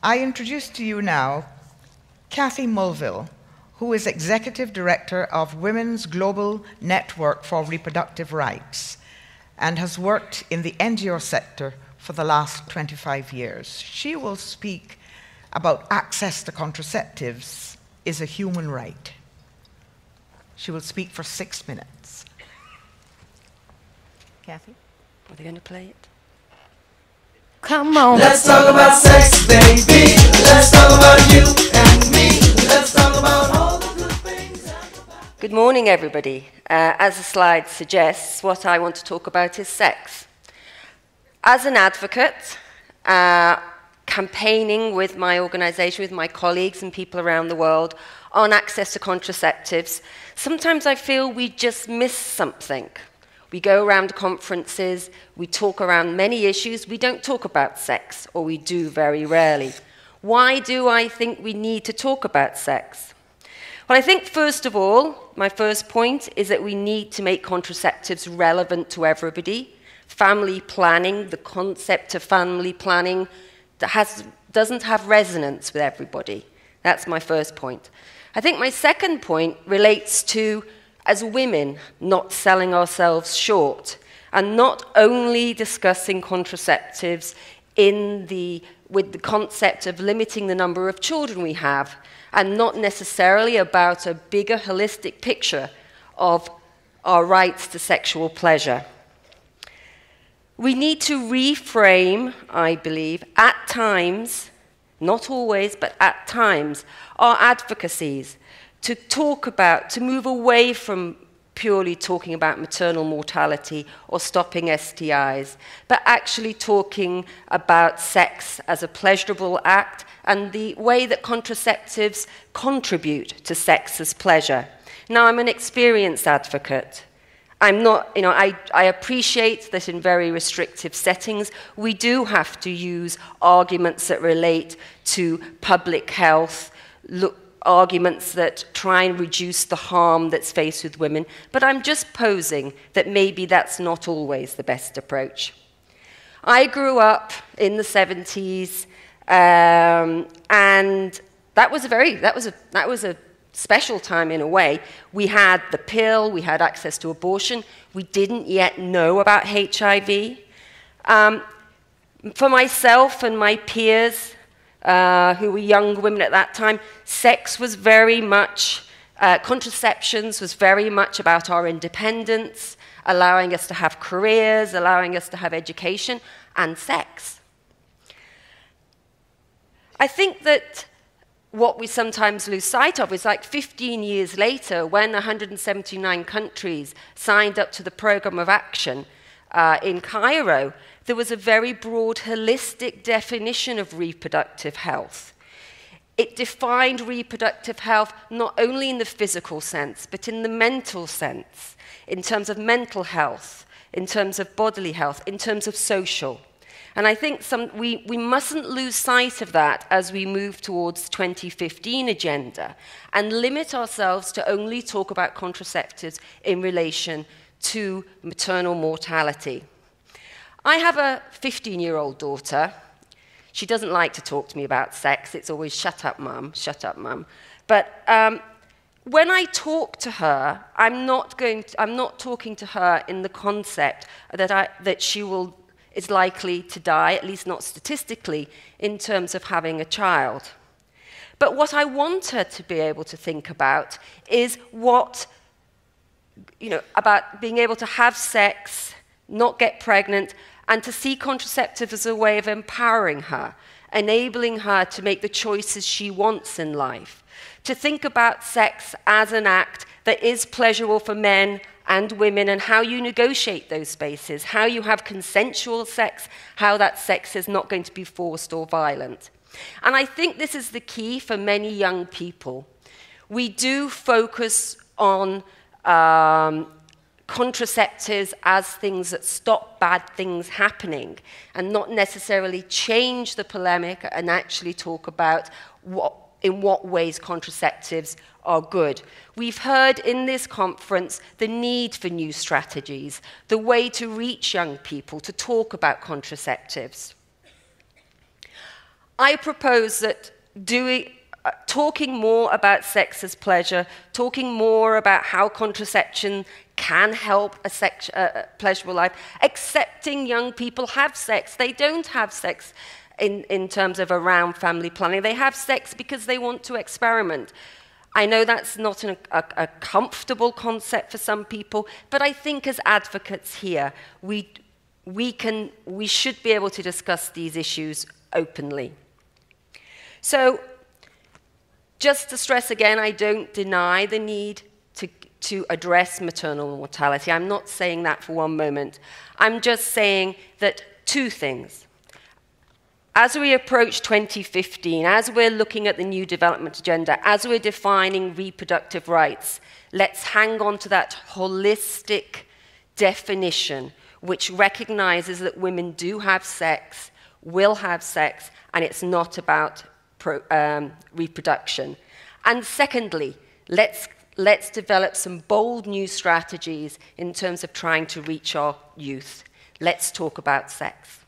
I introduce to you now Kathy Mulville, who is Executive Director of Women's Global Network for Reproductive Rights and has worked in the NGO sector for the last 25 years. She will speak about access to contraceptives is a human right. She will speak for 6 minutes. Kathy? Are they going to play it? Come on. Let's talk about sex, baby. Let's talk about you and me. Let's talk about all the good things. Good morning, everybody. As the slide suggests, what I want to talk about is sex. As an advocate, campaigning with my organization, with my colleagues and people around the world on access to contraceptives, sometimes I feel we just miss something. We go around conferences, we talk around many issues, we don't talk about sex, or we do very rarely. Why do I think we need to talk about sex? Well, I think first of all, my first point is that we need to make contraceptives relevant to everybody. Family planning, the concept of family planning doesn't have resonance with everybody. That's my first point. I think my second point relates to, as women, not selling ourselves short and not only discussing contraceptives with the concept of limiting the number of children we have and not necessarily about a bigger holistic picture of our rights to sexual pleasure. We need to reframe, I believe, at times, not always, but at times, our advocacies to move away from purely talking about maternal mortality or stopping STIs, but actually talking about sex as a pleasurable act and the way that contraceptives contribute to sex as pleasure. Now, I'm an experienced advocate. I'm not, I appreciate that in very restrictive settings, we do have to use arguments that relate to public health, arguments that try and reduce the harm that's faced with women, but I'm just posing that maybe that's not always the best approach. I grew up in the 70s, and that was a special time in a way. We had the pill, we had access to abortion, we didn't yet know about HIV. For myself and my peers, who were young women at that time, sex was very much, contraceptions was very much about our independence, allowing us to have careers, allowing us to have education, and sex. I think that what we sometimes lose sight of is like 15 years later, when 179 countries signed up to the Programme of Action in Cairo, there was a very broad, holistic definition of reproductive health. It defined reproductive health not only in the physical sense, but in the mental sense, in terms of mental health, in terms of bodily health, in terms of social. And I think we mustn't lose sight of that as we move towards the 2015 agenda and limit ourselves to only talk about contraceptives in relation to maternal mortality. I have a 15-year-old daughter. She doesn't like to talk to me about sex. It's always, shut up, mum, shut up, mum. But when I talk to her, I'm not talking to her in the concept that she is likely to die, at least not statistically, in terms of having a child. But what I want her to be able to think about is about being able to have sex, not get pregnant, and to see contraceptives as a way of empowering her, enabling her to make the choices she wants in life, to think about sex as an act that is pleasurable for men and women, and how you negotiate those spaces, how you have consensual sex, how that sex is not going to be forced or violent. And I think this is the key for many young people. We do focus on contraceptives as things that stop bad things happening and not necessarily change the polemic and actually talk about in what ways contraceptives are good. We've heard in this conference the need for new strategies, the way to reach young people, to talk about contraceptives. I propose that talking more about sex as pleasure, talking more about how contraception can help a pleasurable life, accepting young people have sex. They don't have sex in terms of around family planning. They have sex because they want to experiment. I know that's not a comfortable concept for some people, but I think as advocates here, we should be able to discuss these issues openly. So, just to stress again, I don't deny the need to address maternal mortality. I'm not saying that for one moment. I'm just saying that two things. As we approach 2015, as we're looking at the new development agenda, as we're defining reproductive rights, let's hang on to that holistic definition which recognizes that women do have sex, will have sex, and it's not about reproduction. And secondly, let's develop some bold new strategies in terms of trying to reach our youth. Let's talk about sex.